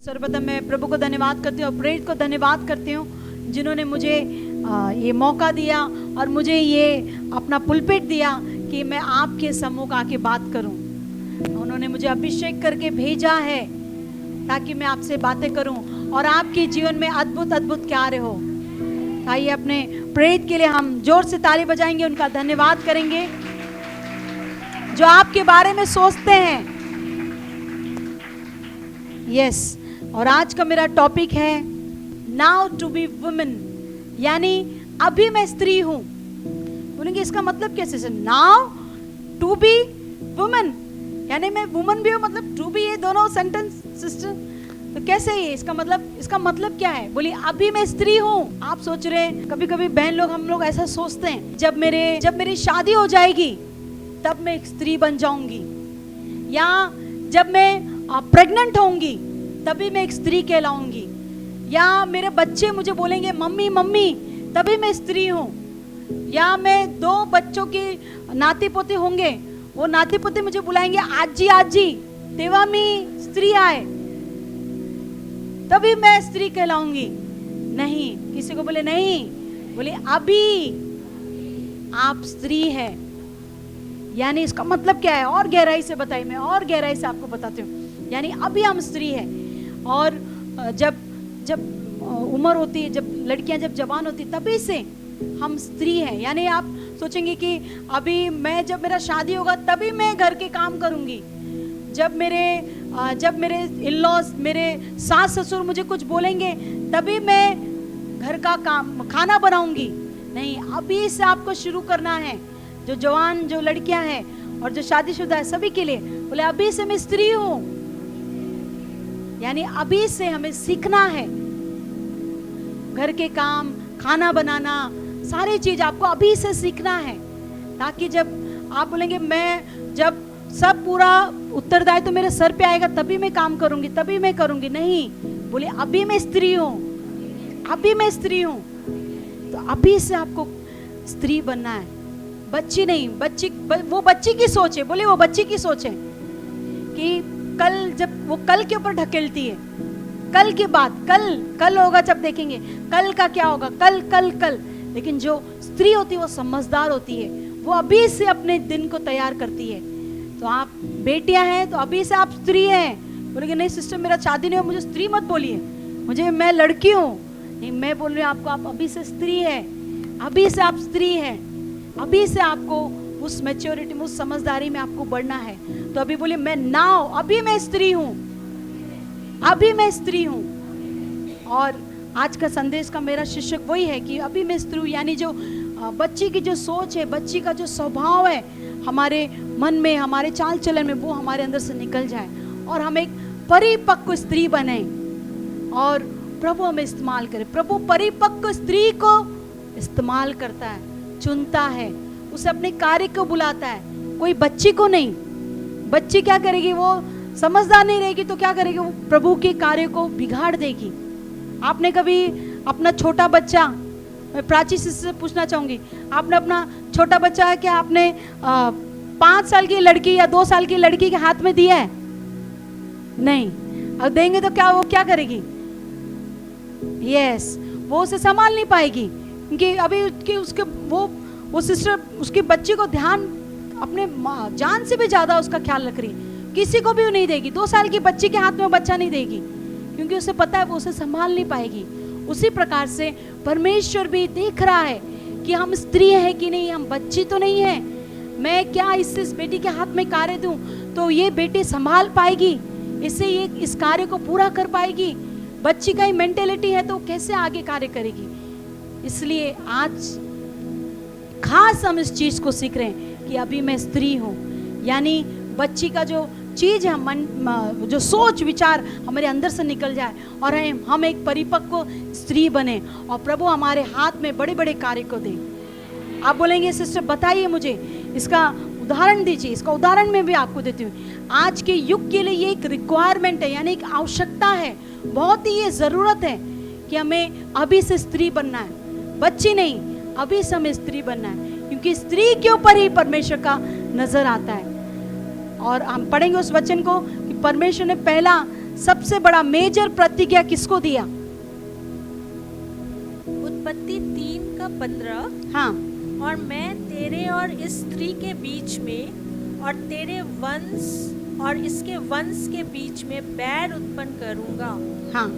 सर्वप्रथम मैं प्रभु को धन्यवाद करती हूँ और प्रेरित को धन्यवाद करती हूँ जिन्होंने मुझे ये मौका दिया और मुझे ये अपना पुलपिट दिया कि मैं आपके सम्मुख आके बात करूँ। उन्होंने मुझे अभिषेक करके भेजा है ताकि मैं आपसे बातें करूँ और आपके जीवन में अद्भुत अद्भुत कार्य हो। आइए अपने प्रेरित के लिए हम जोर से ताली बजाएंगे, उनका धन्यवाद करेंगे जो आपके बारे में सोचते हैं। यस और आज का मेरा टॉपिक है नाउ टू बी वुमेन, यानी अभी मैं स्त्री हूं। बोलेंगे इसका मतलब कैसे से नाउ टू बी वुमेन, यानी मैं वुमन भी हूं, मतलब टू बी, ये दोनों सेंटेंस सिस्टर तो कैसे ये इसका मतलब क्या है? बोलिए अभी मैं स्त्री हूं। आप सोच रहे हैं कभी कभी बहन लोग हम लोग ऐसा सोचते हैं जब मेरी शादी हो जाएगी तब मैं एक स्त्री बन जाऊंगी, या जब मैं प्रेग्नेंट होंगी तभी मैं एक स्त्री कहलाऊंगी, या मेरे बच्चे मुझे बोलेंगे मम्मी मम्मी तभी मैं स्त्री हूँ, या मैं 2 बच्चों के नाती पोते होंगे वो नाती पोते मुझे बुलाएंगे आजी आजी तेवा मी स्त्री आए तभी मैं स्त्री कहलाऊंगी। नहीं, किसी को बोले नहीं, बोले अभी आप स्त्री है, यानी इसका मतलब क्या है और गहराई से बताइए, मैं और गहराई से आपको बताती हूँ। यानी अभी हम स्त्री है और जब उम्र होती है, जब लड़कियां जब जवान होती तभी से हम स्त्री हैं। यानी आप सोचेंगे कि अभी जब मेरा शादी होगा तभी मैं घर के काम करूंगी, जब मेरे इन-लॉज मेरे सास ससुर मुझे कुछ बोलेंगे तभी मैं घर का काम खाना बनाऊंगी। नहीं, अभी से आपको शुरू करना है। जो जवान जो लड़कियां हैं और जो शादीशुदा है सभी के लिए बोले अभी से मैं स्त्री हूं, यानी अभी से हमें सीखना है घर के काम, खाना बनाना, सारी चीज आपको अभी से सीखना है, ताकि जब आप बोलेंगे जब सब पूरा उत्तरदायित्व तो मेरे सर पे आएगा तभी मैं काम करूंगी, तभी मैं करूंगी। नहीं, बोले अभी मैं स्त्री हूं, अभी मैं स्त्री हूं, तो अभी से आपको स्त्री बनना है, बच्ची नहीं। वो बच्ची की सोच है, बोले वो बच्ची की सोच है कि कल के ऊपर ढकेलती है, कल के बाद कल होगा, जब देखेंगे कल का क्या होगा, कल। लेकिन जो स्त्री होती है वो समझदार होती है, वो अभी से अपने दिन को तैयार करती है। तो आप बेटियां हैं तो अभी से आप स्त्री हैं। बोलेंगे नहीं सिस्टर मेरा शादी नहीं हो, मुझे स्त्री मत बोलिए, मैं लड़की हूँ। नहीं, मैं बोल रही हूँ आपको, आप अभी से स्त्री है, अभी से आप स्त्री हैं, अभी से आपको उस मैच्योरिटी में, उस समझदारी में आपको बढ़ना है। तो अभी बोलिए मैं अभी मैं स्त्री हूँ, अभी मैं स्त्री हूँ। और आज का संदेश का मेरा शीर्षक वही है कि अभी मैं स्त्री हूँ, यानी जो बच्ची की जो सोच है, बच्ची का जो स्वभाव है हमारे मन में, हमारे चाल चलन में, वो हमारे अंदर से निकल जाए और हम एक परिपक्व स्त्री बने और प्रभु हमें इस्तेमाल करे। प्रभु परिपक्व स्त्री को इस्तेमाल करता है, चुनता है, उसे अपने कार्य को बुलाता है, कोई बच्ची को नहीं। बच्ची क्या करेगी? वो समझदार नहीं रहेगी तो क्या करेगी? वो प्रभु के कार्य को बिगाड़ देगी। आपने कभी अपना छोटा बच्चा, मैं प्राची से पूछना चाहूंगी, आपने अपना छोटा बच्चा क्या आपने 5 साल की लड़की या 2 साल की लड़की के हाथ में दिया है? नहीं। अब देंगे तो वो क्या करेगी? यस, वो उसे संभाल नहीं पाएगी, क्योंकि अभी वो सिस्टर उसकी बच्ची को ध्यान अपने जान से भी ज्यादा उसका ख्याल रख रही, किसी को भी नहीं देगी। 2 साल की बच्ची के हाथ में बच्चा नहीं देगी, क्योंकि उसे पता है वो उसे संभाल नहीं पाएगी। उसी प्रकार से परमेश्वर भी देख रहा है कि हम स्त्री है कि नहीं, हम बच्ची तो नहीं है। मैं क्या इस बेटी के हाथ में कार्य दूं तो ये बेटी संभाल पाएगी, इससे ये इस कार्य को पूरा कर पाएगी। बच्ची का ही मेंटेलिटी है तो कैसे आगे कार्य करेगी? इसलिए आज खास हम इस चीज को सीख रहे हैं कि अभी मैं स्त्री हूँ, यानी बच्ची का जो चीज है, मन जो सोच विचार हमारे अंदर से निकल जाए और हम एक परिपक्व स्त्री बने और प्रभु हमारे हाथ में बड़े बड़े कार्य को दे। आप बोलेंगे सिस्टर बताइए मुझे इसका उदाहरण दीजिए। इसका उदाहरण मैं भी आपको देती हूँ। आज के युग के लिए ये एक रिक्वायरमेंट है, यानी एक आवश्यकता है, बहुत ही ये जरूरत है कि हमें अभी से स्त्री बनना है, बच्ची नहीं, अभी से हमें स्त्री बनना है, क्योंकि स्त्री के ऊपर ही परमेश्वर का नजर आता है। और हम पढ़ेंगे उस वचन को कि परमेश्वर ने पहला सबसे बड़ा मेजर प्रतिज्ञा किसको दिया? उत्पत्ति 3:15। हाँ, और मैं तेरे और इस स्त्री के बीच में और तेरे वंश और इसके वंश के बीच में बैर उत्पन्न करूंगा। हाँ,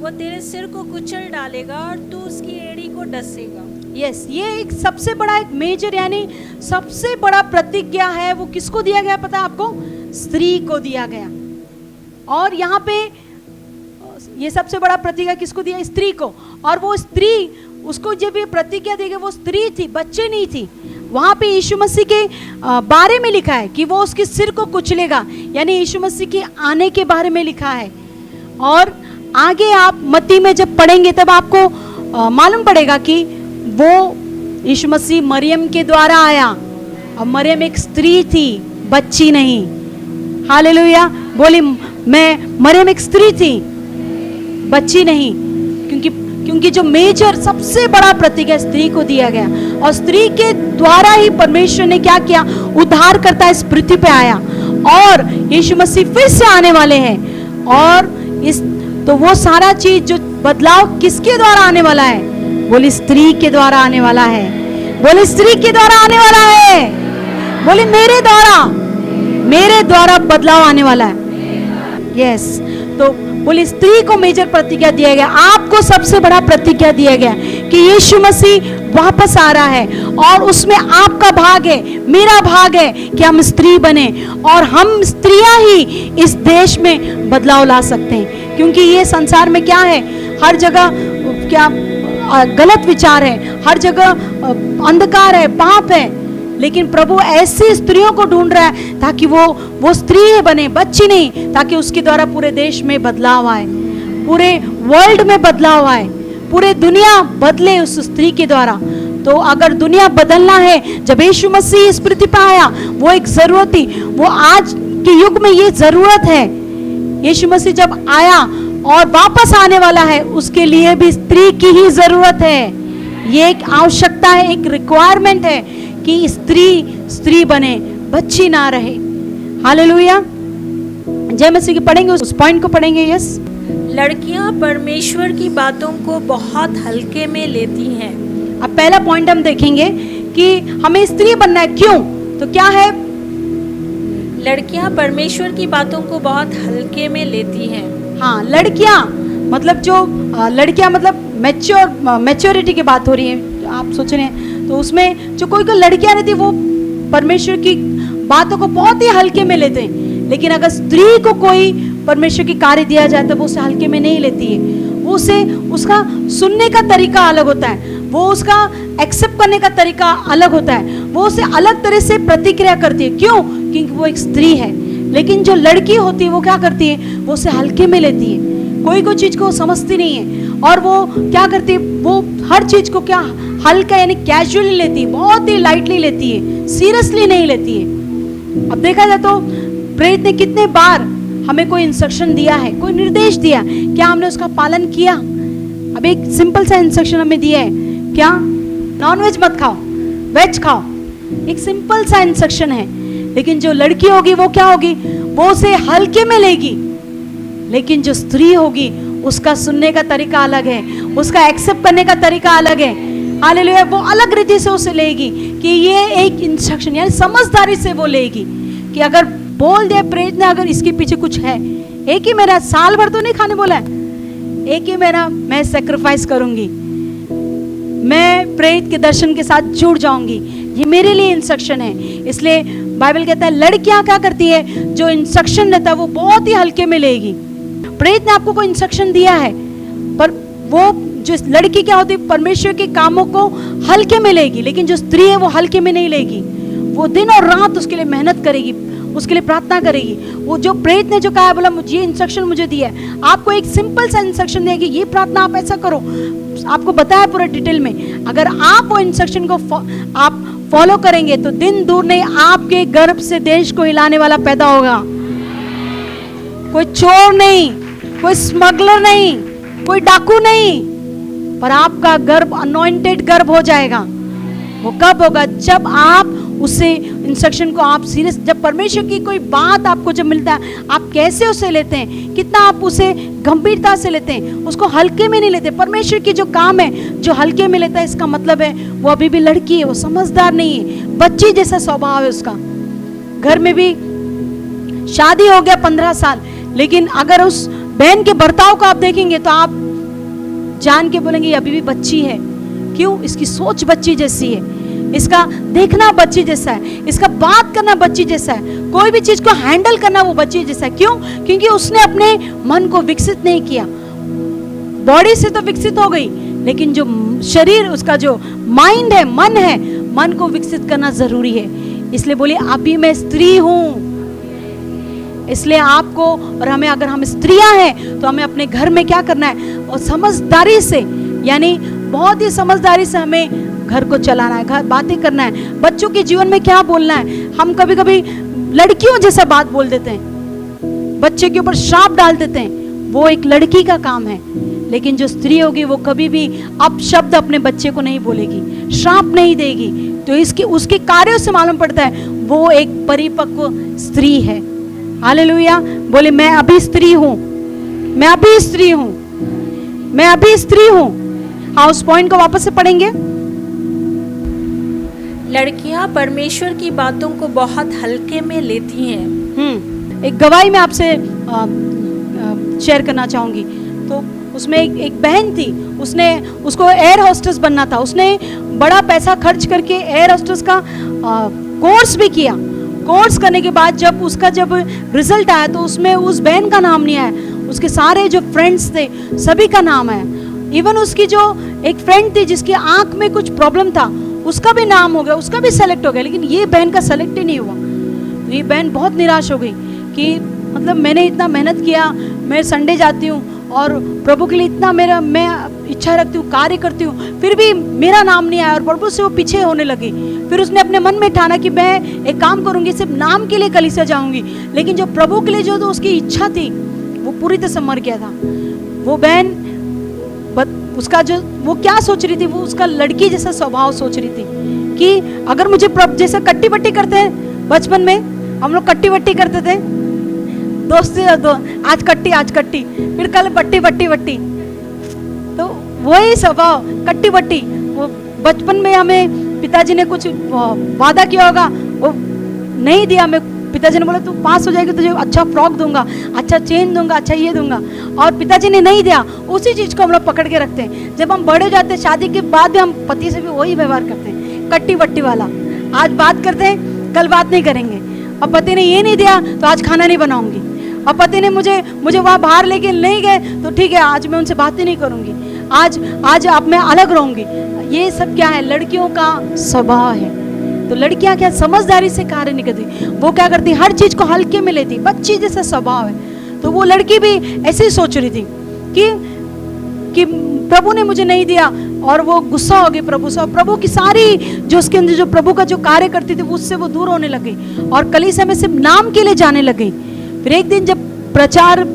वो तेरे सिर को कुचल डालेगा और तू उसकी एड़ी को डसेगा। यस, ये एक सबसे बड़ा एक मेजर यानी सबसे बड़ा प्रतिज्ञा है। वो किसको दिया गया पता है आपको? स्त्री को दिया गया। और यहाँ पे ये सबसे बड़ा प्रतिज्ञा किसको दिया? स्त्री को। और वो स्त्री, उसको जब ये प्रतिज्ञा दी गई, वो स्त्री थी, बच्चे नहीं थी। वहाँ पे यीशु मसीह के बारे में लिखा है कि वो उसके सिर को कुचलेगा, यानी यीशु मसीह के आने के बारे में लिखा है। और आगे आप मत्ती में जब पढ़ेंगे तब आपको मालूम पड़ेगा कि वो यीशु मसीह मरियम के द्वारा आया, और मरियम एक स्त्री थी, बच्ची नहीं। हालेलुया, बोली मैं मरियम एक स्त्री थी, बच्ची नहीं। क्योंकि जो मेजर सबसे बड़ा प्रतिज्ञा स्त्री को दिया गया, और स्त्री के द्वारा ही परमेश्वर ने क्या किया? उद्धार करता इस पृथ्वी पे आया। और यीशु मसीह फिर से आने वाले हैं। और तो वो सारा चीज जो बदलाव किसके द्वारा आने वाला है? बोली स्त्री के द्वारा आने वाला है। बोली स्त्री के द्वारा आने वाला है। बोली मेरे द्वारा बदलाव आने वाला है। यस, तो बोली स्त्री को मेजर प्रतिज्ञा दिया गया। आपको सबसे बड़ा प्रतिज्ञा दिया गया कि यीशु मसीह वापस आ रहा है, और उसमें आपका भाग है, मेरा भाग है कि हम स्त्री बने, और हम स्त्रियां ही इस देश में बदलाव ला सकते हैं। क्योंकि ये संसार में क्या है? हर जगह क्या गलत विचार है, हर जगह अंधकार है, पाप है। लेकिन प्रभु ऐसी स्त्रियों को ढूंढ रहा है ताकि वो स्त्री बने, बच्ची नहीं, ताकि उसके द्वारा पूरे देश में बदलाव आए, पूरे वर्ल्ड में बदलाव आए, पूरे दुनिया बदले उस स्त्री के द्वारा। तो अगर दुनिया बदलना है, जब यीशु मसीह इस पृथ्वी पर आया, वो एक जरूरत थी। वो आज के युग में ये जरूरत है। यीशु मसीह जब आया और वापस आने वाला है, उसके लिए भी स्त्री की ही जरूरत है। ये एक आवश्यकता है, एक रिक्वायरमेंट है कि स्त्री बने, बच्ची ना रहे। हालेलुया, जय मसीह की पढ़ेंगे, उस पॉइंट को पढ़ेंगे। यस, लड़कियां परमेश्वर की बातों को बहुत हल्के में लेती हैं। अब पहला पॉइंट हम देखेंगे कि हमें स्त्री बनना है। क्यों? तो क्या है? लड़कियां परमेश्वर की बातों को बहुत हल्के में लेती हैं। हाँ, लड़कियां मतलब लड़कियां मतलब मैच्योरिटी की बात हो रही है, आप सोच रहे हैं। तो उसमें जो कोई लड़कियां रहती, वो परमेश्वर की बातों को बहुत ही हल्के में लेते हैं। लेकिन अगर स्त्री को कोई परमेश्वर की कार्य दिया जाए तो वो उसे हल्के में नहीं लेती है। वो उसका सुनने का तरीका अलग होता है, वो उसका एक्सेप्ट करने का तरीका अलग होता है, वो उसे अलग तरह से प्रतिक्रिया करती है। क्यों? क्योंकि वो एक स्त्री है। लेकिन जो लड़की होती है वो क्या करती है? वो उसे हल्के में लेती है, कोई चीज को समझती नहीं है, और वो क्या करती है? वो हर चीज को क्या हल्का यानी कैजुअली लेती है, बहुत ही लाइटली लेती है, सीरियसली नहीं लेती है। अब देखा जाए तो प्रेरित ने कितने बार हमें कोई इंस्ट्रक्शन दिया है, कोई निर्देश दिया, क्या हमने उसका पालन किया? अब एक सिंपल सा इंस्ट्रक्शन हमें दिया है, क्या? नॉनवेज मत खाओ, वेज खाओ। एक सिंपल सा इंस्ट्रक्शन है। लेकिन जो लड़की होगी वो क्या होगी? वो उसे हल्के में लेगी। लेकिन जो स्त्री होगी उसका सुनने का तरीका अलग है, उसका एक्सेप्ट करने का तरीका अलग है। हालेलुया, वो अलग रीति से उसे लेगी कि ये एक इंस्ट्रक्शन, यानी समझदारी से वो लेगी कि अगर बोल दे प्रेरित ने अगर इसके पीछे कुछ है, एक ही मेरा साल भर तो नहीं खाने बोला है, एक ही मेरा मैं सेक्रीफाइस करूंगी, मैं प्रेरित के दर्शन के साथ जुड़ जाऊंगी, ये मेरे लिए इंस्ट्रक्शन है। इसलिए बाइबल कहता है लड़कियां क्या करती है? जो इंस्ट्रक्शन रहता है वो बहुत ही हल्के में लेगी। प्रेरित ने आपको कोई इंस्ट्रक्शन दिया है, पर वो जो लड़की क्या होती है? परमेश्वर के कामों को हल्के में लेगी। लेकिन जो स्त्री है वो हल्के में नहीं लेगी, वो दिन और रात उसके लिए मेहनत करेगी, उसके लिए प्रार्थना करेगी। वो जो प्रेरित ने जो कहा है, बोला मुझे ये इंस्ट्रक्शन मुझे दिया है, आपको एक सिंपल सा इंस्ट्रक्शन दिया कि ये प्रार्थना आप ऐसा करो, आपको बताया पूरा डिटेल में। अगर आप वो इंस्ट्रक्शन को आप फॉलो करेंगे तो दिन दूर नहीं, आपके गर्भ से देश को हिलाने वाला पैदा होगा। कोई चोर नहीं, कोई स्मगलर नहीं, कोई डाकू नहीं, पर आपका गर्भ अनॉइंटेड गर्भ हो जाएगा। वो कब होगा? जब आप उससे इंस्ट्रक्शन को आप सीरियस, जब परमेश्वर की कोई बात आपको जब मिलता है, आप कैसे उसे लेते हैं, कितना आप उसे गंभीरता से लेते हैं, उसको हल्के में नहीं लेते। परमेश्वर की जो काम है जो हल्के में लेता है, इसका मतलब है वो अभी भी लड़की है, वो समझदार नहीं है, बच्ची जैसा स्वभाव है उसका। घर में भी शादी हो गया 15 साल, लेकिन अगर उस बहन के बर्ताव को आप देखेंगे तो आप जान के बोलेंगे ये अभी भी बच्ची है। क्यों? इसकी सोच बच्ची जैसी है, इसका देखना बच्ची जैसा है, इसका बात करना बच्ची जैसा है, कोई भी चीज को हैंडल करना वो बच्ची जैसा है। क्यों? क्योंकि उसने अपने मन को विकसित नहीं किया। बॉडी से तो विकसित हो गई, लेकिन जो शरीर, उसका जो माइंड है, मन है, मन को विकसित करना जरूरी है। इसलिए बोलिए अभी मैं स्त्री हूं। इसलिए आपको और हमें, अगर हम स्त्रियां हैं तो हमें अपने घर में क्या करना है, और समझदारी से, यानी बहुत ही समझदारी से हमें घर को चलाना है, घर बातें करना है, बच्चों के जीवन में क्या बोलना है। हम कभी कभी लड़कियों जैसा बात बोल देते हैं, बच्चे के ऊपर श्राप डाल देते हैं, वो एक लड़की का काम है। लेकिन जो स्त्री होगी वो कभी भी अपशब्द अपने बच्चे को नहीं बोलेगी, श्राप नहीं देगी। तो इसके उसके कार्यों से मालूम पड़ता है वो एक परिपक्व स्त्री है। हालेलुया। बोले मैं अभी स्त्री हूं, मैं अभी स्त्री हूं, मैं अभी स्त्री हूं। हाँ, उस पॉइंट को वापस से पढ़ेंगे। लड़कियां परमेश्वर की बातों को बहुत हल्के में लेती हैं। एक गवाही मैं आपसे शेयर करना चाहूंगी। तो उसमें एक बहन थी, उसको एयर होस्टेस बनना था। उसने बड़ा पैसा खर्च करके एयर होस्टेस का कोर्स भी किया। कोर्स करने के बाद जब रिजल्ट आया तो उसमें उस बहन का नाम नहीं आया, उसके सारे जो फ्रेंड्स थे सभी का नाम आया। इवन उसकी जो एक फ्रेंड थी जिसकी आंख में कुछ प्रॉब्लम था, उसका भी नाम हो गया, उसका भी सेलेक्ट हो गया, लेकिन ये बहन का सेलेक्ट ही नहीं हुआ। तो ये बहन बहुत निराश हो गई कि मतलब मैंने इतना मेहनत किया, मैं संडे जाती हूँ और प्रभु के लिए इतना मैं इच्छा रखती हूँ, कार्य करती हूँ, फिर भी मेरा नाम नहीं आया और प्रभु से वो पीछे होने लगी। फिर उसने अपने मन में ठाना कि मैं एक काम करूंगी, सिर्फ नाम के लिए कलीसिया जाऊंगी, लेकिन जो प्रभु के लिए जो तो उसकी इच्छा थी वो पूरी तरह से मर गया था। वो बहन उसका जो वो क्या सोच रही थी, वो उसका लड़की जैसा स्वभाव सोच रही थी कि अगर मुझे प्रभु जैसे कट्टी बट्टी करते हैं, बचपन में हम लोग कट्टी बट्टी करते थे, दोस्त आज कट्टी, फिर कल बट्टी बट्टी बट्टी, तो वही स्वभाव कट्टी बट्टी। वो बचपन में हमें पिताजी ने कुछ वादा किया होगा, वो नहीं दिया, हमें पिताजी ने बोला तू पास हो जाएगी, तुझे अच्छा फ्रॉक दूंगा, अच्छा चेन दूंगा, अच्छा ये दूंगा, और पिताजी ने नहीं दिया। उसी चीज को हम लोग पकड़ के रखते हैं। जब हम बड़े हो जाते हैं, शादी के बाद भी हम पति से भी वही व्यवहार करते हैं, कट्टी बट्टी वाला। आज बात करते हैं, कल बात नहीं करेंगे। अब पति ने ये नहीं दिया तो आज खाना नहीं बनाऊंगी। अब पति ने मुझे वहाँ बाहर लेके नहीं गए तो ठीक है, आज मैं उनसे बात ही नहीं करूंगी, आज आप मैं अलग रहूंगी। ये सब क्या है? लड़कियों का स्वभाव है। तो लड़कियां क्या समझदारी से कार्य नहीं करती, वो क्या करती, हर चीज को हल्के में लेती, बच्ची जैसा स्वभाव है। तो वो लड़की भी ऐसे ही सोच रही थी कि प्रभु ने मुझे नहीं दिया, और वो गुस्सा हो गई प्रभु से। और प्रभु की सारी जो उसके अंदर जो प्रभु का जो कार्य करती थी उससे वो दूर होने लगी और कलीसिया में सिर्फ नाम के लिए जाने लगी। फिर एक दिन जब प्रचार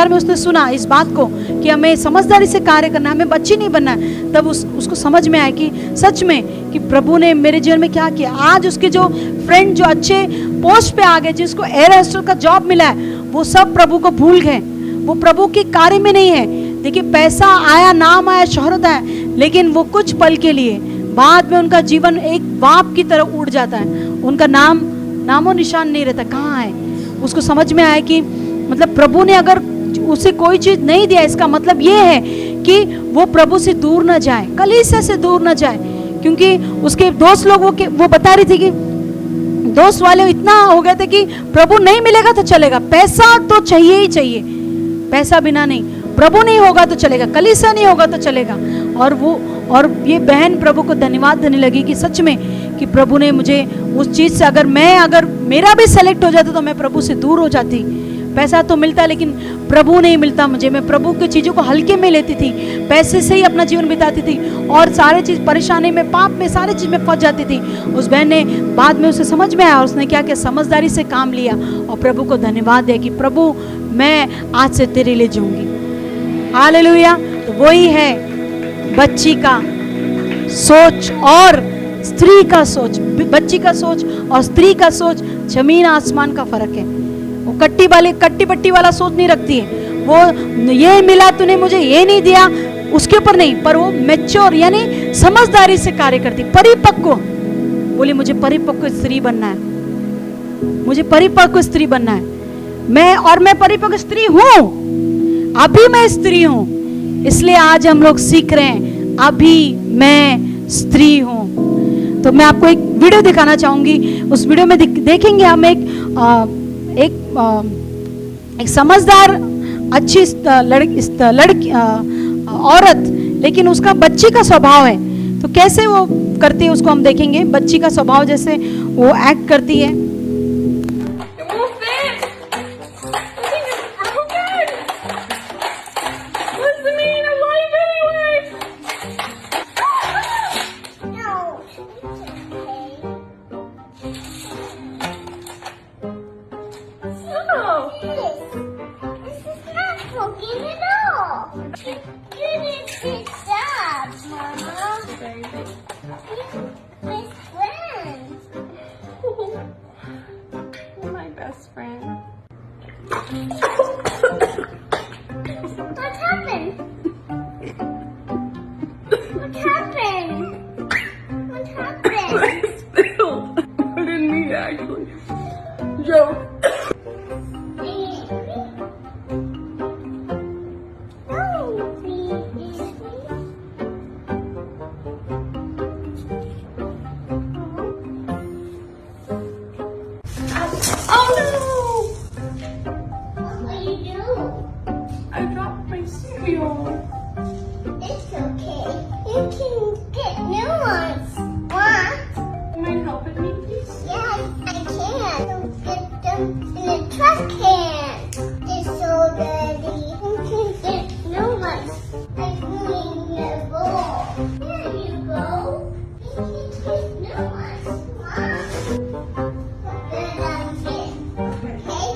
में उसने सुना इस बात को कि हमें समझदारी से कार्य करना है, हमें बच्ची नहीं बनना है, तब उसको समझ में आया कि सच में कि प्रभु ने मेरे जीवन में क्या किया। आज उसके जो फ्रेंड जो अच्छे पोस्ट पे आ गए, जिसको एयर होस्टेस का जॉब मिला है, वो सब प्रभु को भूल गए, वो प्रभु के कार्य में नहीं है। देखिए, पैसा आया, नाम आया, शोहरत आया, लेकिन वो कुछ पल के लिए, बाद में उनका जीवन एक वाप की तरह उड़ जाता है, उनका नामो निशान नहीं रहता, कहाँ है। उसको समझ में आया कि मतलब प्रभु ने अगर उसे कोई चीज नहीं दिया, इसका मतलब ये है कि वो प्रभु से दूर न जाए, कलीसिया से दूर न जाए। क्योंकि उसके दोस्त लोग वो बता रही थी कि दोस्त वाले इतना हो गए थे कि प्रभु नहीं मिलेगा तो चलेगा, पैसा तो चाहिए ही चाहिए, पैसा बिना नहीं, प्रभु नहीं होगा तो चलेगा, कलीसिया नहीं होगा तो चलेगा। और ये बहन प्रभु को धन्यवाद देने लगी कि सच में कि प्रभु ने मुझे उस चीज से, अगर मेरा भी सेलेक्ट हो जाता तो मैं प्रभु से दूर हो जाती। पैसा तो मिलता लेकिन प्रभु नहीं मिलता मुझे, मैं प्रभु की चीजों को हल्के में लेती थी, पैसे से ही अपना जीवन बिताती थी और सारे चीज परेशानी में, पाप में, सारे चीज में फंस जाती थी। उस बहन ने बाद में उसे समझ में आया, उसने क्या किया, समझदारी से काम लिया और प्रभु को धन्यवाद दिया कि प्रभु मैं आज से तेरे लिए जीऊंगी। हालेलुया। तो वही है बच्ची का सोच और स्त्री का सोच, बच्ची का सोच और स्त्री का सोच जमीन आसमान का फर्क है। वो कट्टी पट्टी वाला सोच नहीं रखती है। वो ये मिला तूने मुझे ये नहीं दिया उसके ऊपर नहीं, पर वो मैच्योर यानी समझदारी से कार्य करती, परिपक्व। बोली मुझे परिपक्व स्त्री बनना है, मुझे परिपक्व स्त्री बनना है। मैं परिपक्व स्त्री हूं, अभी मैं स्त्री हूं। इसलिए आज हम लोग सीख रहे हैं अभी मैं स्त्री हूं। तो मैं आपको एक वीडियो दिखाना चाहूंगी। उस वीडियो में देखेंगे हम एक समझदार अच्छी लड़की औरत, लेकिन उसका बच्ची का स्वभाव है। तो कैसे वो करती है उसको हम देखेंगे। बच्ची का स्वभाव जैसे वो एक्ट करती है। My best friend. What happened? What happened? What happened? I spilled. I didn't mean it, actually. Joe. Oh no! What will you do? I dropped my cereal. It's okay. You can get new ones. What? You mind helping me, please? Yes, I can. So get them in the trash can. They're so dirty. You can get new ones. Like cleaning the bowl. There you go. You can get new ones. Wow. Put it on here. Okay?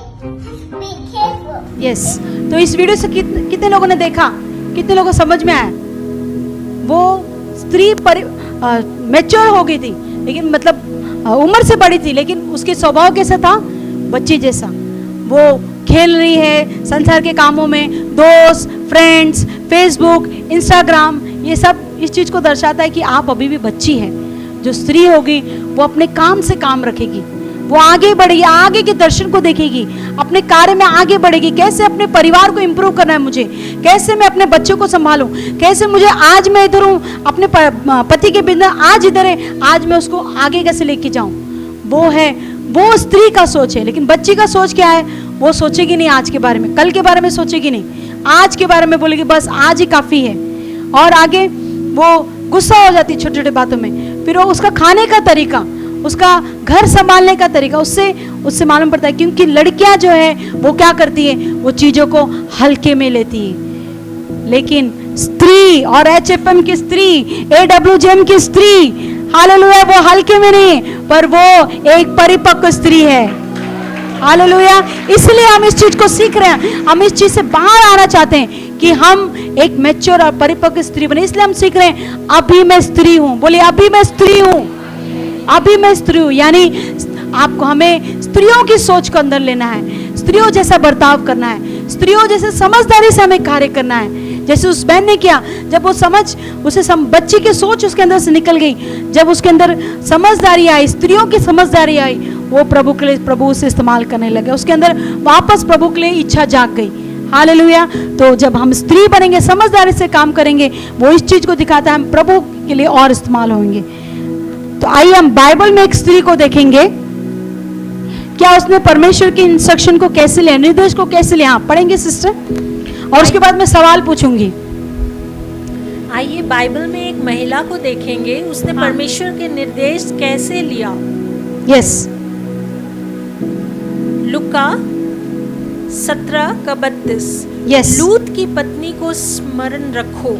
Be careful. Yes तो इस video से कितने लोगों ने देखा, कितने लोगों को समझ में आया। वो स्त्री मैच्योर हो गई थी, लेकिन मतलब उम्र से बड़ी थी, लेकिन उसके स्वभाव कैसा था, बच्ची जैसा। वो खेल रही है संसार के कामों में, दोस्त, फ्रेंड्स, फेसबुक, इंस्टाग्राम, ये सब इस चीज़ को दर्शाता है कि आप अभी भी बच्ची है। जो स्त्री होगी वो अपने काम से काम रखेगी, वो आगे बढ़ेगी, आगे के दर्शन को देखेगी, अपने कार्य में आगे बढ़ेगी। कैसे अपने परिवार को इंप्रूव करना है मुझे, कैसे मैं अपने बच्चों को संभालूं, कैसे मुझे आज मैं इधर हूँ, अपने पति के बिना आज इधर है, आज मैं उसको आगे कैसे लेके जाऊं। वो स्त्री का सोच है। लेकिन बच्ची का सोच क्या है, वो सोचेगी नहीं आज के बारे में, कल के बारे में सोचेगी नहीं, आज के बारे में बोलेगी बस आज ही काफी है। और आगे वो गुस्सा हो जाती है छोटी छोटी बातों में। फिर वो उसका खाने का तरीका, उसका घर संभालने का तरीका उससे मालूम पड़ता है। क्योंकि लड़कियां जो है वो क्या करती है, वो चीजों को हल्के में लेती है। लेकिन स्त्री और HFM की स्त्री, AWJM की स्त्री, हालेलुया, वो हल्के में नहीं पर वो एक परिपक्व स्त्री है। हालेलुया। इसलिए हम इस चीज को सीख रहे हैं, हम इस चीज से बाहर आना चाहते हैं कि हम एक मैच्योर और परिपक्व स्त्री बने। इसलिए हम सीख रहे हैं अभी मैं स्त्री हूं। बोलिए अभी मैं स्त्री हूं, अभी मैं स्त्री हूं। यानी आपको हमें स्त्रियों की सोच को अंदर लेना है, स्त्रियों जैसा बर्ताव करना है, स्त्रियों जैसे समझदारी से हमें कार्य करना है। जैसे उस बहन ने किया, जब वो बच्ची की सोच उसके अंदर से निकल गई, जब उसके अंदर समझदारी आई, स्त्रियों की समझदारी आई, वो प्रभु से इस्तेमाल करने लगे। उसके अंदर वापस प्रभु के लिए इच्छा जाग गई। हालेलुया। तो जब हम स्त्री बनेंगे, समझदारी से काम करेंगे, वो इस चीज को दिखाता है, हम प्रभु के लिए और इस्तेमाल होंगे। तो आइए हम बाइबल में एक स्त्री को देखेंगे, क्या उसने परमेश्वर की इंस्ट्रक्शन को कैसे लिया, निर्देश को कैसे लिया। पढ़ेंगे सिस्टर, और उसके बाद मैं सवाल पूछूंगी। आइए बाइबल में एक महिला को देखेंगे, उसने परमेश्वर के निर्देश कैसे लिया। यस। लुका 17:32। यस। लूत की पत्नी को स्मरण रखो।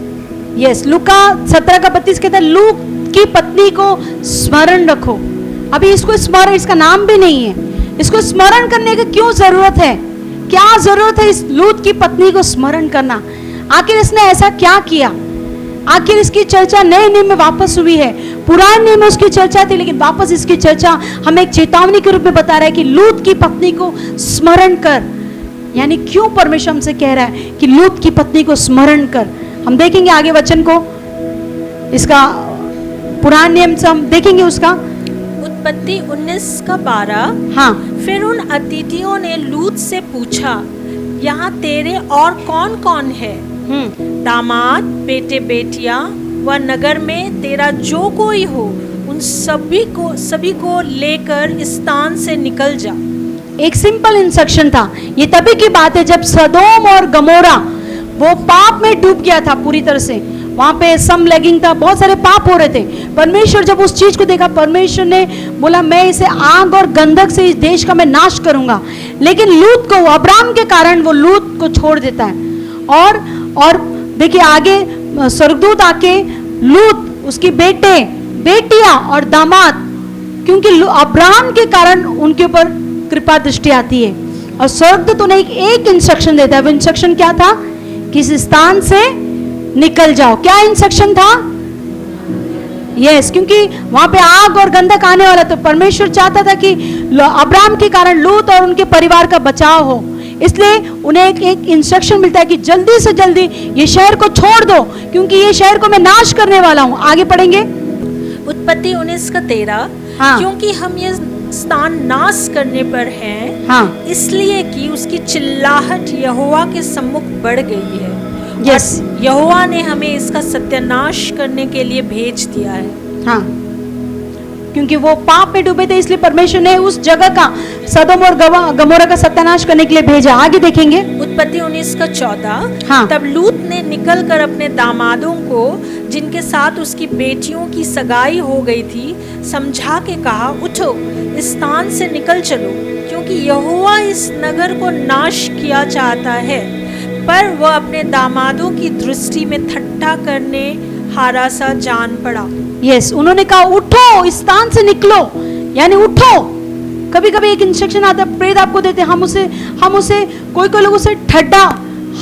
यस, लुका 17:32 कहता है लूत की पत्नी को स्मरण रखो। अभी इसको स्मरण, इसका नाम भी नहीं है, इसको स्मरण करने की क्यों जरूरत है, क्या जरूरत है इस लूत की पत्नी को स्मरण करना। आखिर इसने ऐसा क्या किया। आखिर इसकी चर्चा नए नियम में वापस हुई है। पुराने नियम में उसकी चर्चा थी, लेकिन वापस इसकी चर्चा हमें एक चेतावनी के रूप में बता रहा है कि लूत की पत्नी को स्मरण कर। यानी क्यों परमेश्वर हमसे कह रहा है कि लूत की पत्नी को स्मरण कर। हम देखेंगे आगे वचन को, इसका पुराने नियम से हम देखेंगे उसका। उत्पत्ति 19:12। हाँ, फिर उन अतिथियों ने लूत से पूछा, यहाँ तेरे और कौन कौन है? दामाद, बेटे बेटियां व नगर में तेरा जो कोई हो, उन सभी को लेकर इस स्थान से निकल जा। एक सिंपल इंस्ट्रक्शन था। ये तभी की बात है जब सदोम और गमोरा वो पाप में डूब गया था पूरी तरह से। वहां पे सम लेगिंग था, बहुत सारे पाप हो रहे थे। परमेश्वर जब उस चीज को देखा, परमेश्वर ने बोला मैं इसे आग और गंधक से इस देश का मैं नाश करूंगा। लेकिन लूत को, अब्राम के कारण वो लूत को छोड़ देता है। और देखिए आगे स्वर्गदूत आके लूत, उसकी बेटे बेटियां और दामाद, क्योंकि अब्राम के कारण उनके ऊपर कृपा दृष्टि आती है। और स्वर्गदूत उन्हें एक इंस्ट्रक्शन देता है। वो इंस्ट्रक्शन क्या था? किस स्थान से निकल जाओ। क्या इंस्ट्रक्शन था? यस, क्योंकि वहां पे आग और गंधक आने वाला, तो परमेश्वर चाहता था कि अब्राम के कारण लूत और उनके परिवार का बचाव हो। इसलिए उन्हें एक इंस्ट्रक्शन मिलता है कि जल्दी से जल्दी ये शहर को छोड़ दो, क्योंकि ये शहर को मैं नाश करने वाला हूं। आगे पढ़ेंगे उत्पत्ति 19:13। हाँ। क्योंकि हम ये स्थान नाश करने पर हैं, हाँ, इसलिए कि उसकी चिल्लाहट यहोवा के सम्मुख बढ़ गई है। यस, और यहोवा ने हमें इसका सत्यानाश करने के लिए भेज दिया है। हाँ, क्योंकि वो पाप में डूबे थे, इसलिए परमेश्वर ने उस जगह का, सदोम और गमोरा का सत्यानाश करने के लिए भेजा। आगे देखेंगे उत्पत्ति 19:14। हाँ। तब लूत ने निकलकर अपने दामादों को, जिनके साथ उसकी बेटियों की सगाई हो गई थी, समझा के कहा, उठो, इस स्थान से निकल चलो, क्योंकि यहोवा इस नगर को नाश किया चाहता है। पर वह अपने दामादों की दृष्टि में ठट्ठा करने हारा सा जान पड़ा। यस, उन्होंने कहा उठो, इस स्थान से निकलो, यानी उठो। कभी कभी एक इंस्ट्रक्शन आता है, प्रेरित आपको देते हैं, हम उसे कोई लोग उसे ठड्डा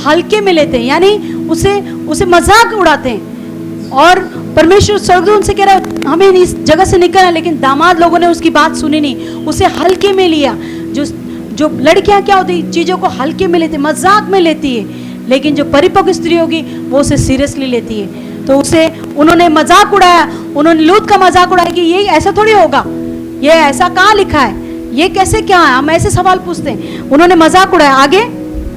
हल्के में लेते हैं, यानी उसे मजाक उड़ाते हैं। और परमेश्वर स्वर्गदूत से कह रहा है हमें इस जगह से निकलना, लेकिन दामाद लोगों ने उसकी बात सुनी नहीं, उसे हल्के में लिया। जो लड़कियां क्या होती, चीजों को हल्के में लेती, मजाक में लेती है, लेकिन जो परिपक्व स्त्री होगी वो उसे सीरियसली लेती है। तो उसे उन्होंने मजाक उड़ाया, उन्होंने लूत का मजाक उड़ाया कि ये ऐसा थोड़ी होगा, ये ऐसा कहाँ लिखा है, ये कैसे क्या है, हम ऐसे सवाल पूछते हैं। उन्होंने मजाक उड़ाया। आगे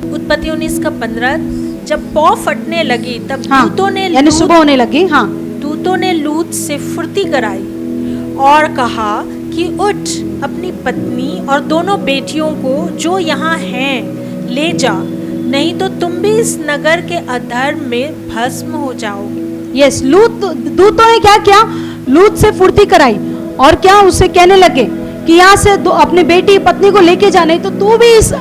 उत्पत्ति 19:15। जब पौ फटने लगी तब दूतों ने, यानी सुबह होने लगी, हाँ, दूतों ने लूत से फुर्ती कराई और कहा कि उठ, अपनी पत्नी और दोनों बेटियों को जो यहाँ हैं ले जा, नहीं तो तुम भी इस नगर के अधर्म में भस्म हो जाओगे। यस, दूतों ने क्या किया? लूत से फुर्ती कराई और क्या उसे कहने लगे कि यहाँ से अपनी बेटी पत्नी को लेके जाने, तो तू भी इस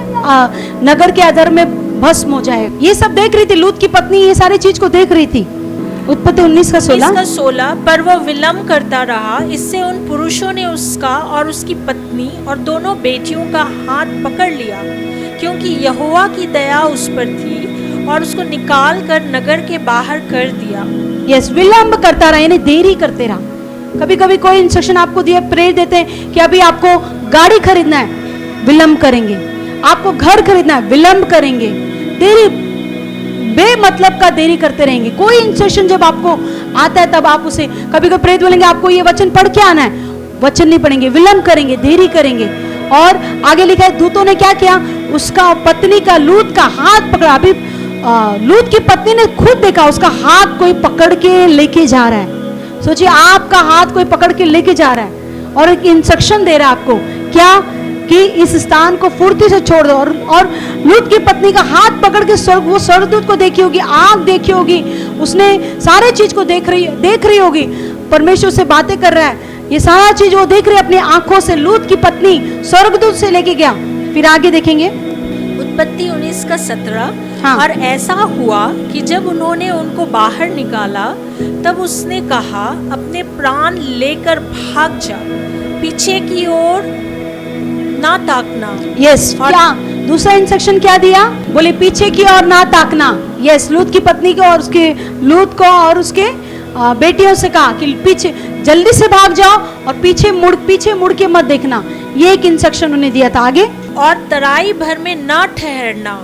नगर के अधर्म में भस्म हो जाए। ये सब देख रही थी लूत की पत्नी, ये सारी चीज को देख रही थी। उत्पत्ति 19:16। पर वह विलम्ब करता रहा, इससे उन पुरुषों ने उसका और उसकी पत्नी और दोनों बेटियों का हाथ पकड़ लिया, क्योंकि यहोवा की दया उस पर थी, और उसको निकाल कर नगर के बाहर कर दिया। यस, विलम्ब करता रहा, यानी देरी करते रहा। कभी कभी कोई इंस्ट्रक्शन आपको दिया, प्रेरित देते हैं कि अभी आपको गाड़ी खरीदना है, विलम्ब करेंगे, आपको घर खरीदना है, विलम्ब करेंगे, देरी, बेमतलब का देरी करते रहेंगे। कोई इंस्ट्रक्शन जब आपको आता है तब आप उसे, कभी कभी प्रेरित बोलेंगे आपको ये वचन पढ़ के आना है, वचन नहीं पढ़ेंगे, विलम्ब करेंगे, देरी करेंगे। और आगे लिखा है दूतों ने क्या किया? उसका पत्नी का, लूत का हाथ पकड़ा। अभी लूत की पत्नी ने खुद देखा उसका हाथ कोई पकड़ के लेके जा रहा है। सोचिए, आपका हाथ कोई पकड़ के लेके जा रहा है और एक इंस्ट्रक्शन दे रहा है आपको, क्या कि इस स्थान को फुर्ती से छोड़ दो। और लूत की पत्नी का हाथ पकड़ के वो स्वर्गदूत को देखी होगी, आग देखी होगी, उसने सारे चीज को देख रही होगी, परमेश्वर से बातें कर रहा है, ये सारा चीज वो देख रही है अपनी आंखों से। लूत की पत्नी स्वर्गदूत से लेके गया। फिर आगे देखेंगे उत्पत्ति 19:17। हाँ। और ऐसा हुआ कि जब उन्होंने उनको बाहर निकाला, तब उसने कहा, अपने प्राण लेकर भाग जा, पीछे की ओर ना ताकना। यस, क्या दूसरा इंस्ट्रक्शन क्या दिया? बोले पीछे की ओर ना ताकना। यस, लूत की पत्नी को और उसके बेटियों से कहा कि पीछे जल्दी से भाग जाओ और पीछे मुड़ के मत देखना। ये एक इंस्ट्रक्शन उन्हें दिया था। आगे, और तराई भर में न ठहरना,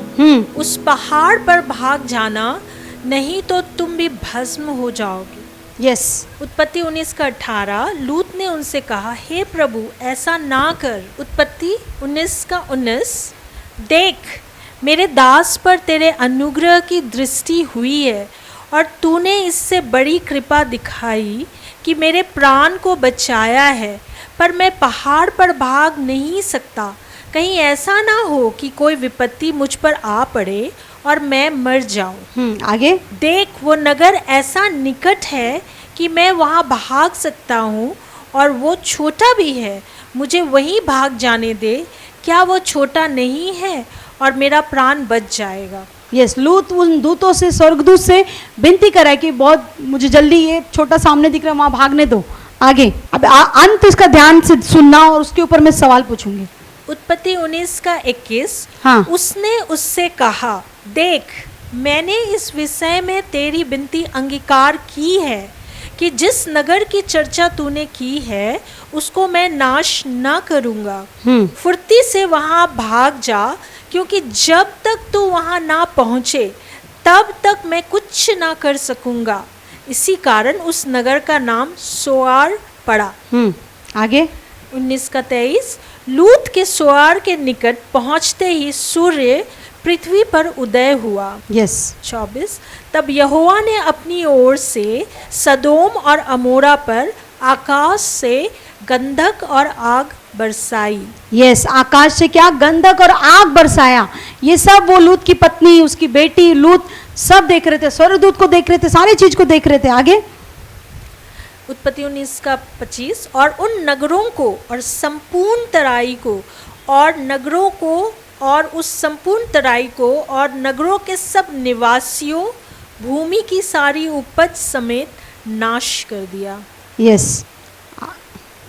उस पहाड़ पर भाग जाना, नहीं तो तुम भी भस्म हो जाओगे। यस। उत्पत्ति 19:18। लूत ने उनसे कहा, हे प्रभु ऐसा ना कर। उत्पत्ति 19:19। देख, मेरे दास पर तेरे अनुग्रह की दृष्टि हुई है और तूने इससे बड़ी कृपा दिखाई कि मेरे प्राण को बचाया है, पर मैं पहाड़ पर भाग नहीं सकता। कहीं ऐसा ना हो कि कोई विपत्ति मुझ पर आ पड़े और मैं मर जाऊं। आगे, देख, वो नगर ऐसा निकट है कि मैं वहां भाग सकता हूँ, और वो छोटा भी है। मुझे वहीं भाग जाने दे। क्या वो छोटा नहीं है और मेरा प्राण बच जाएगा? यस, लूत उन दूतों से, स्वर्गदूत से विनती करा कि बहुत मुझे जल्दी ये छोटा सामने दिख रहा है, वहां भागने दो। आगे, अब अंत इसका ध्यान से सुनना और उसके ऊपर मैं सवाल पूछूंगी। उत्पत्ति 19:21। हाँ। उसने उससे कहा, देख, मैंने इस विषय में तेरी विनती अंगीकार की है कि जिस नगर की चर्चा तूने की है उसको मैं नाश न करूंगा। फुर्ती से वहां भाग जा, क्योंकि जब तक तू वहां ना पहुंचे तब तक मैं कुछ ना कर सकूंगा। इसी कारण उस नगर का नाम सोआर पड़ा। आगे, 19:23। लूत के सोआर के निकट पहुंचते ही सूर्य पृथ्वी पर उदय हुआ। यस। 24। तब यहोवा ने अपनी ओर से सदोम और अमोरा पर आकाश से गंधक और आग बरसाई। यस, आकाश से क्या? गंधक और आग बरसाया। ये सब वो लूत की पत्नी, उसकी बेटी लूत सब देख रहे थे, स्वर्गदूत को देख रहे थे, सारी चीज को देख रहे थे। आगे, उत्पत्ति 19:25। और उन नगरों को और संपूर्ण तराई को और नगरों को और उस संपूर्ण तराई को और नगरों के सब निवासियों, भूमि की सारी उपज समेत नाश कर दिया। यस।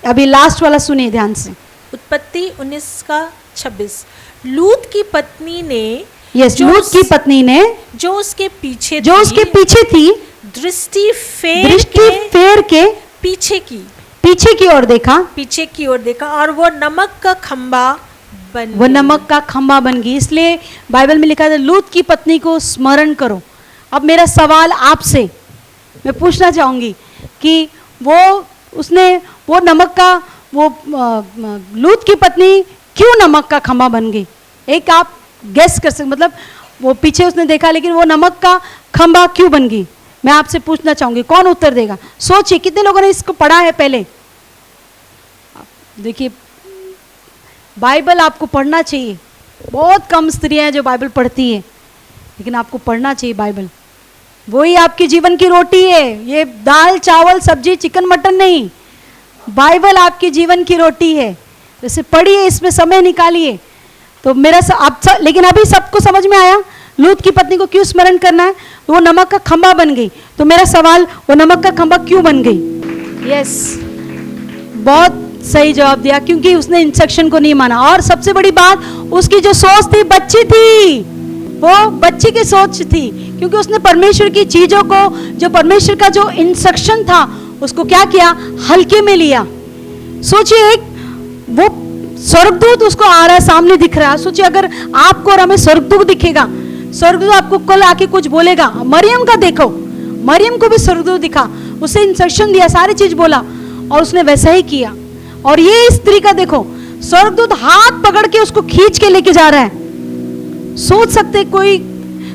अभी लास्ट वाला सुनिए ध्यान से। उत्पत्ति 19:26। लूत की पत्नी ने, यस, लूत की पत्नी ने जो उसके पीछे थी दृष्टि फेर के पीछे की ओर देखा और वो नमक का खंबा बन गई। इसलिए बाइबल में लिखा है लूत की पत्नी को स्मरण करो। अब मेरा सवाल आपसे मैं पूछना चाहूंगी कि वो नमक का लूत की पत्नी क्यों नमक का खंबा बन गई? एक आप गेस कर सकते, मतलब वो पीछे उसने देखा लेकिन वो नमक का खंबा क्यों बन गई? मैं आपसे पूछना चाहूंगी, कौन उत्तर देगा? सोचिए, कितने लोगों ने इसको पढ़ा है पहले? देखिए, बाइबल आपको पढ़ना चाहिए। बहुत कम स्त्रियां हैं जो बाइबल पढ़ती है, लेकिन आपको पढ़ना चाहिए बाइबल। वही आपकी जीवन की रोटी है। ये दाल चावल सब्जी चिकन मटन नहीं, बाइबल आपकी जीवन की रोटी है। जैसे पढ़िए, इसमें समय निकालिए। तो लेकिन अभी सबको समझ में आया लूत की पत्नी को क्यों स्मरण करना है? वो नमक का खंबा बन गई। तो मेरा सवाल, वो नमक का खंबा क्यों बन गई? यस, बहुत सही जवाब दिया, क्योंकि उसने इंस्ट्रक्शन को नहीं माना। और सबसे बड़ी बात, उसकी जो सोच थी बच्ची थी, वो बच्ची की सोच थी, क्योंकि उसने परमेश्वर की चीजों को, जो परमेश्वर का जो इंस्ट्रक्शन था, उसको क्या किया? हल्के में लिया। सोचिए, एक वो स्वर्गदूत उसको आ रहा है, सामने दिख रहा है। सोचिए अगर आपको और हमें स्वर्गदूत दिखेगा, स्वर्गदूत आपको कल आके कुछ बोलेगा, मरियम का देखो, मरियम को भी स्वर्गदूत दिखा, उसे इंस्ट्रक्शन दिया, सारी चीज बोला और उसने वैसा ही किया। और ये स्त्री का देखो, स्वर्गदूत हाथ पकड़ के उसको खींच के लेके जा रहा है। सोच सकते कोई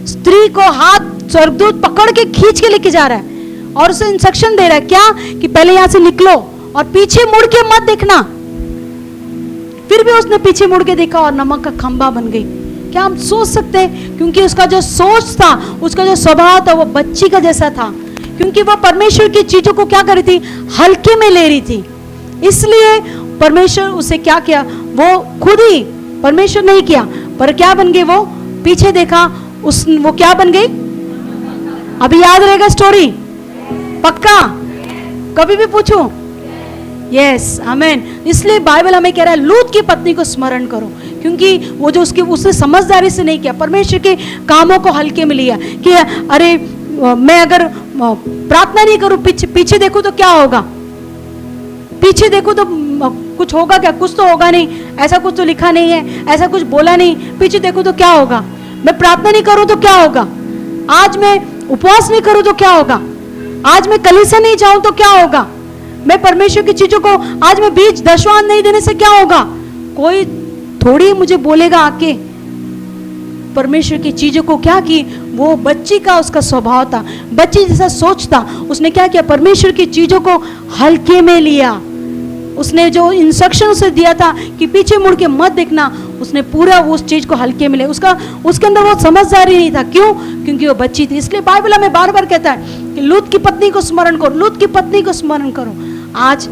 स्त्री को हाथ स्वर्गदूत पकड़ के खींच के लेके जा रहा है और उसे इंस्ट्रक्शन दे रहा है क्या? कि पहले यहां से निकलो और पीछे मुड़ के मत देखना। फिर भी उसने पीछे मुड़ के देखा और नमक का खंबा बन गई। क्या हम सोच सकते हैं? क्योंकि उसका जो सोच था, उसका जो स्वभाव था, वो बच्ची का जैसा था, क्योंकि वो परमेश्वर की चीजों को क्या कर रही थी? हल्के में ले रही थी। इसलिए परमेश्वर उसे क्या किया? वो खुद ही, परमेश्वर नहीं किया, पर क्या बन गई? वो पीछे देखा, वो क्या बन गई? अभी याद रहेगा स्टोरी? पक्का? कभी भी पूछूं? यस, आमेन। इसलिए बाइबल हमें कह रहा है लूत की पत्नी को स्मरण करो, क्योंकि वो जो उसने समझदारी से नहीं किया, परमेश्वर के कामों को हल्के में लिया कि अरे मैं अगर प्रार्थना नहीं करूं, पीछे देखूं तो क्या होगा, पीछे देखूं तो कुछ होगा क्या, कुछ तो होगा नहीं, ऐसा कुछ तो लिखा नहीं है, ऐसा कुछ बोला नहीं, पीछे देखूं तो क्या होगा, मैं प्रार्थना नहीं करूं तो क्या होगा, आज मैं उपवास नहीं करूं तो क्या होगा, आज मैं कलीसिया नहीं जाऊं तो क्या होगा, मैं परमेश्वर की चीजों को आज मैं बीज दशवान नहीं देने से क्या होगा। कोई थोड़ी मुझे बोलेगा आके। परमेश्वर की चीजों को क्या की, वो बच्ची का उसका स्वभाव था, बच्ची जैसा सोच था, उसने क्या किया, परमेश्वर की चीजों को हल्के में लिया। उसने जो इंस्ट्रक्शन उसे दिया था कि पीछे मुड़ के मत देखना, उसने पूरा उस चीज को हल्के में लिया। उसके अंदर वो समझदारी नहीं था। क्यों? क्योंकि वो बच्ची थी। इसलिए बाइबल में बार बार कहता है कि लूत की पत्नी को स्मरण करो, लूत की पत्नी को स्मरण करो। आज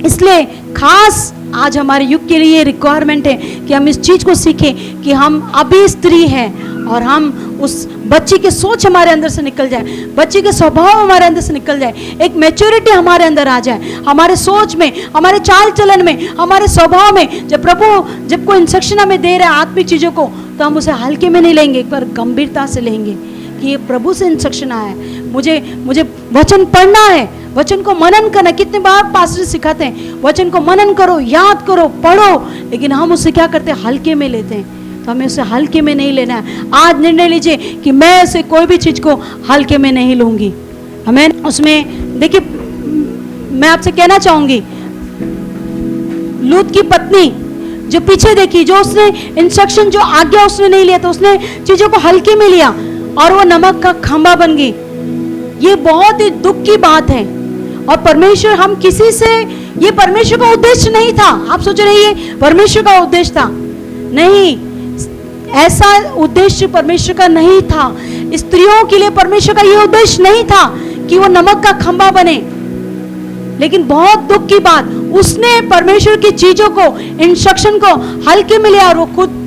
इसलिए खास आज हमारे युग के लिए रिक्वायरमेंट है कि हम इस चीज को सीखें कि हम अभी स्त्री हैं और हम उस बच्ची की सोच हमारे अंदर से निकल जाए, बच्ची के स्वभाव हमारे अंदर से निकल जाए, एक मैच्योरिटी हमारे अंदर आ जाए, हमारे सोच में, हमारे चाल चलन में, हमारे स्वभाव में। जब प्रभु जब कोई इंस्ट्रक्शन हमें दे रहा है आत्मिक चीजों को, तो हम उसे हल्के में नहीं लेंगे, एक बार गंभीरता से लेंगे कि ये प्रभु से इंस्ट्रक्शन आया है, मुझे वचन पढ़ना है, वचन को मनन करना। कितने बार पास्टर सिखाते हैं वचन को मनन करो, याद करो, पढ़ो, लेकिन हम उसे क्या करते हैं, हल्के में लेते हैं। तो हमें उसे हल्के में नहीं लेना है। आज निर्णय लीजिए कि मैं ऐसे कोई भी चीज को हल्के में नहीं लूंगी। हमें उसमें देखिए, मैं आपसे कहना चाहूंगी, लूत की पत्नी जो पीछे देखी, जो उसने इंस्ट्रक्शन, जो आज्ञा उसने नहीं लिया था, उसने चीजों को हल्के में लिया और वो नमक का खंभा बन गई। ये बहुत ही दुख की बात है। और परमेश्वर, हम किसी से, ये परमेश्वर का उद्देश्य नहीं था। आप सोच रहे ये परमेश्वर का उद्देश्य था? नहीं, ऐसा उद्देश्य परमेश्वर का नहीं था। स्त्रियों के लिए परमेश्वर का ये उद्देश्य नहीं था कि वो नमक का खंभा बने। लेकिन बहुत दुख की बात, उसने परमेश्वर की चीजों को, इंस्ट्रक्शन को हल्के में लिया और वो खुद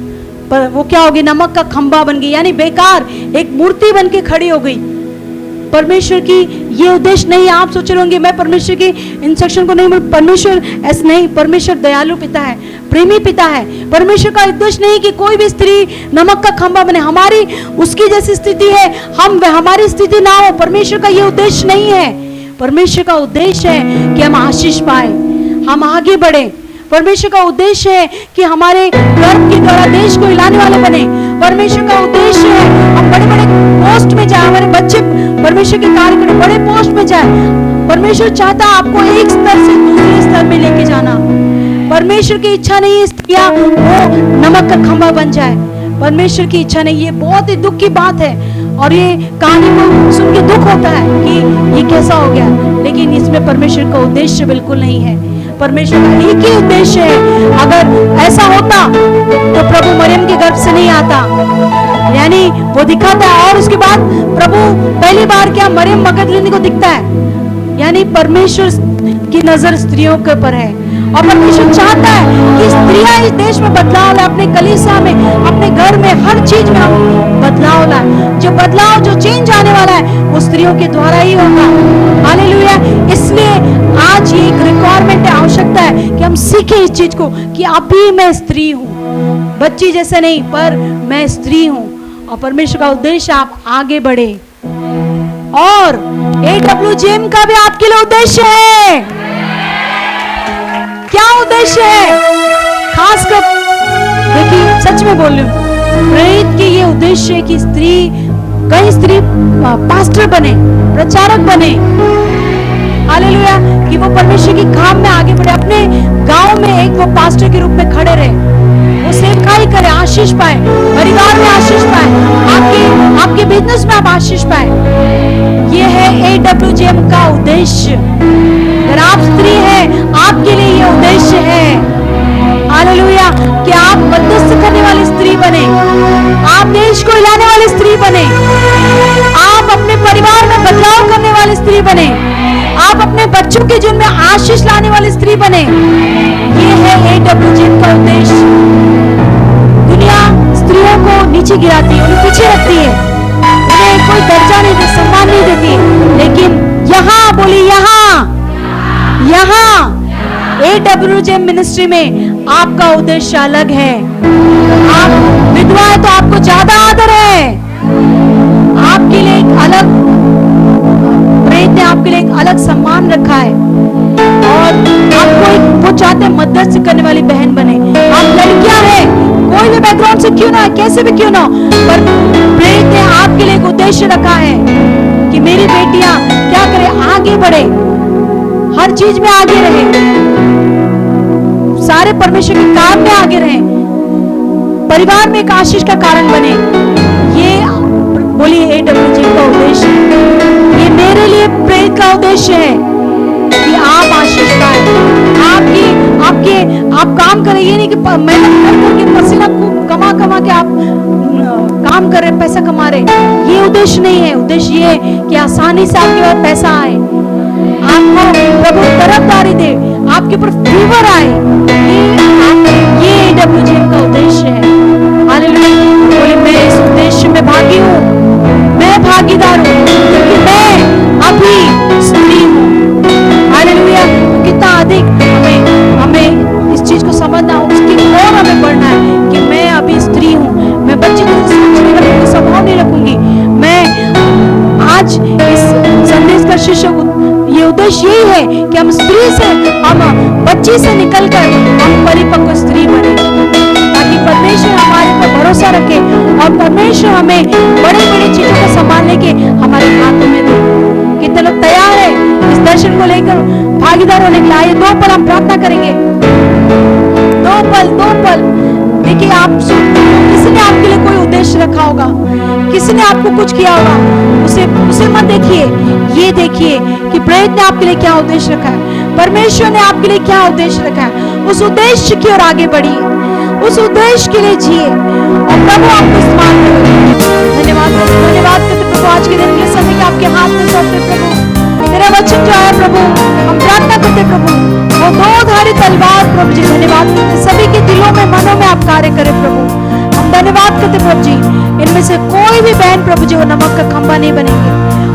वो क्या होगी, नमक का खंभा बन गई, यानी बेकार एक मूर्ति बन के खड़ी हो गई। परमेश्वर की ये उद्देश्य नहीं। आप सोच रहे होंगे मैं परमेश्वर की इंस्ट्रक्शन को नहीं, परमेश्वर ऐसे नहीं। परमेश्वर दयालु पिता है, प्रेमी पिता है। परमेश्वर का उद्देश्य नहीं कि कोई भी स्त्री नमक का खंभा बने, हमारी उसकी जैसी स्थिति है, हमारी स्थिति ना हो। परमेश्वर का ये उद्देश्य नहीं है। परमेश्वर का उद्देश्य है कि हम आशीष पाए, हम आगे बढ़े। परमेश्वर का उद्देश्य है कि हमारे गर्भ के द्वारा देश को हिलाने वाले बने। परमेश्वर का उद्देश्य है हम बड़े बड़े पोस्ट में जाए, हमारे बच्चे परमेश्वर के कार्य करें, बड़े पोस्ट में जाए। परमेश्वर चाहता है आपको एक स्तर से दूसरे स्तर में लेके जाना। परमेश्वर की इच्छा नहीं है स्त्रियां वो नमक का खंभा बन जाए। परमेश्वर की इच्छा नहीं। ये बहुत ही दुख की बात है और ये कहानी को सुन के दुख होता है कि ये कैसा हो गया, लेकिन इसमें परमेश्वर का उद्देश्य बिल्कुल नहीं है। परमेश्वर का एक ही उद्देश्य है। अगर ऐसा होता तो प्रभु मरियम के गर्भ से नहीं आता, यानी वो दिखाता है। और उसके बाद प्रभु पहली बार क्या मरियम मगदलिनी को दिखता है, यानी परमेश्वर की नजर स्त्रियों के ऊपर है। और परमेश्वर चाहता है कि स्त्रियां इस देश में बदलाव लाए, अपने कलीसिया में, अपने घर में, हर चीज में हम बदलाव लाए। जो बदलाव, जो चेंज आने वाला है वो स्त्रियों के द्वारा ही होगा। हालेलुया। इसलिए आज ये एक रिक्वायरमेंट है, आवश्यकता है कि हम सीखें इस चीज को कि अभी मैं स्त्री हूँ, बच्ची जैसे नहीं, पर मैं स्त्री हूँ। और परमेश्वर का उद्देश्य आप आगे बढ़े। और AWGM का भी आपके लिए उद्देश्य है। क्या उद्देश्य है? खास कर देखिए, सच में बोल रही हूँ, प्रेरित के ये उद्देश्य है कि कई स्त्री पास्टर बने, प्रचारक बने। हालेलुया। कि वो परमेश्वर की काम में आगे बढ़े, अपने गांव में एक वो पास्टर के रूप में खड़े रहे, वो सेवकाई करे, आशीष पाए, परिवार में आशीष पाए, आपके बिजनेस में आप आशीष पाए। ये है AWGM का उद्देश्य। अगर आप स्त्री हैं, आपके लिए ये उद्देश्य है। हालेलुया। कि आप मध्यस्थ करने वाली स्त्री बने, आप देश को हिलाने वाली स्त्री बने, आप अपने परिवार में बदलाव करने वाली स्त्री बने, आप अपने बच्चों के जीवन में आशीष लाने वाली स्त्री बने। ये है AWGM का उद्देश्य। दुनिया स्त्रियों को नीचे गिराती है, उन्हें पीछे रखती है, उन्हें कोई दर्जा नहीं देती, सम्मान नहीं देती। लेकिन यहाँ बोली, यहाँ AWJ मिनिस्ट्री में आपका उद्देश्य अलग है। आप विधवा है तो आपको ज्यादा आदर है। आपके लिए एक अलग, प्रेत ने आपके लिए एक अलग सम्मान रखा है और आपको एक, वो चाहते हैं मदद करने वाली बहन बने। आप लड़कियां हैं, कोई भी बैकग्राउंड से क्यों ना, कैसे भी क्यों ना, पर प्रेत ने आपके लिए एक उद्देश्य रखा है कि मेरी बेटियां क्या करे, आगे बढ़े, हर चीज में आगे रहे, सारे परमेश्वर के काम में आगे रहे, परिवार में एक आशीष का कारण बने। ये बोलिए AWJ का उद्देश्य है। ये मेरे लिए प्रेरित का उद्देश्य है कि आप आशीष पाए, आप काम करें। ये नहीं कि मेहनत कर करके पसीना कमा कमा के आप काम कर रहे, पैसा कमा रहे, ये उद्देश्य नहीं है। उद्देश्य ये है कि आसानी से आपके पास पैसा आए, आपको प्रभु तरफदारी दे, आपके ऊपर फेवर आए। ये AWJ का उद्देश्य है। हालेलुया। बोले मैं इस उद्देश्य में भागी हूँ, मैं भागीदार हूँ, क्योंकि मैं अभी स्त्री हूँ। हालेलुया। कितना अधिक हमें इस चीज को समझना, उसकी ओर हमें बढ़ना है कि मैं अभी स्त्री हूँ, मैं बच्ची को नहीं रखूंगी, स्वभाव नहीं रखूंगी। मैं आज इस संदेश का शीर्षक, ये उद्देश्य यही है कि हम स्त्री से, हम बच्ची से निकलकर हम परिपक्व स्त्री बने, ताकि परमेश्वर हमारे पर भरोसा रखे और परमेश्वर हमें बड़ी बड़ी चीजों को संभालने के हमारे हाथों में दे। कितने लोग तैयार है इस दर्शन को लेकर भागीदार होने के लिए? आइए 2 पल हम प्रार्थना करेंगे। 2 पल देखिए, आप किसी ने आपके लिए कोई उद्देश्य रखा होगा, किसी ने आपको कुछ किया होगा, उसे मत देखिए, ये देखिए कि प्रेरित ने आपके लिए क्या उद्देश्य रखा है, परमेश्वर ने आपके लिए क्या उद्देश्य रखा है। उस उद्देश्य की ओर आगे बढ़िए, उस उद्देश्य के लिए जिए और प्रभु आपको इस्तेमाल करेगा। धन्यवाद करते प्रभु, आज के दिन के समय के आपके हाथ में सौंपते प्रभु, तेरा वचन जो है प्रभु, हम प्रार्थना करते प्रभु, वो 2 धारी तलवार प्रभु जी, धन्यवाद करते सभी के दिलों में, मनों में आप कार्य करें प्रभु। हम धन्यवाद करते प्रभु जी, इनमें से कोई भी बहन प्रभु जी वो नमक का खंभा नहीं बनेंगे,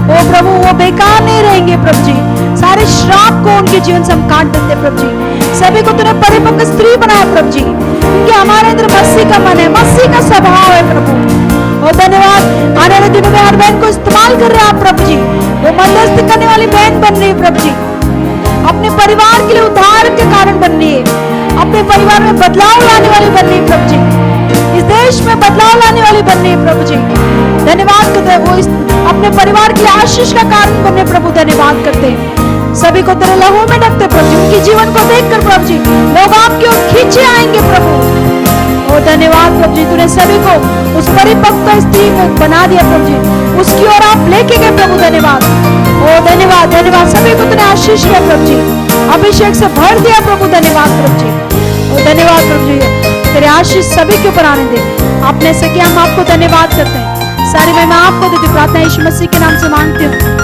ओ प्रभु वो बेकार नहीं रहेंगे प्रभु जी। सारे श्राप को उनके जीवन से हम काट देते प्रभु जी। सभी को तूने परिपक्व स्त्री बनाया प्रभु जी, क्योंकि हमारे अंदर मसीह का मन है, मसीह का स्वभाव है प्रभु। और धन्यवाद, आने वाले दिनों में हर बहन को इस्तेमाल कर रहे हैं आप प्रभु जी, वो मध्यस्थ करने वाली बहन बन रही है प्रभु जी, अपने परिवार के लिए उद्धार के कारण बन रही है, अपने परिवार में बदलाव लाने वाली बन रही है प्रभु जी, इस देश में बदलाव लाने वाली बन रही है प्रभु जी। धन्यवाद करते हैं, वो अपने परिवार के लिए आशीष का कारण बने प्रभु। धन्यवाद करते हैं, सभी को तेरे लहू में ढकते प्रभु जी, उनके जीवन को देखकर प्रभु जी लोग आपकी ओर खींचे आएंगे प्रभु। और धन्यवाद प्रभु जी, तूने सभी को उस परिपक्व स्त्री को बना दिया प्रभु जी, उसकी ओर आप लेके गए प्रभु। धन्यवाद, ओ धन्यवाद, सभी को तूने आशीष दिया प्रभु जी, अभिषेक से भर दिया प्रभु। धन्यवाद प्रभु जी, और धन्यवाद प्रभु जी, तेरे आशीष सभी के ऊपर आने दे। आपने से किया, हम आपको धन्यवाद करते हैं। सारी महिमा आपको देते, प्रार्थना यीशु मसीह के नाम से मांगते हूँ,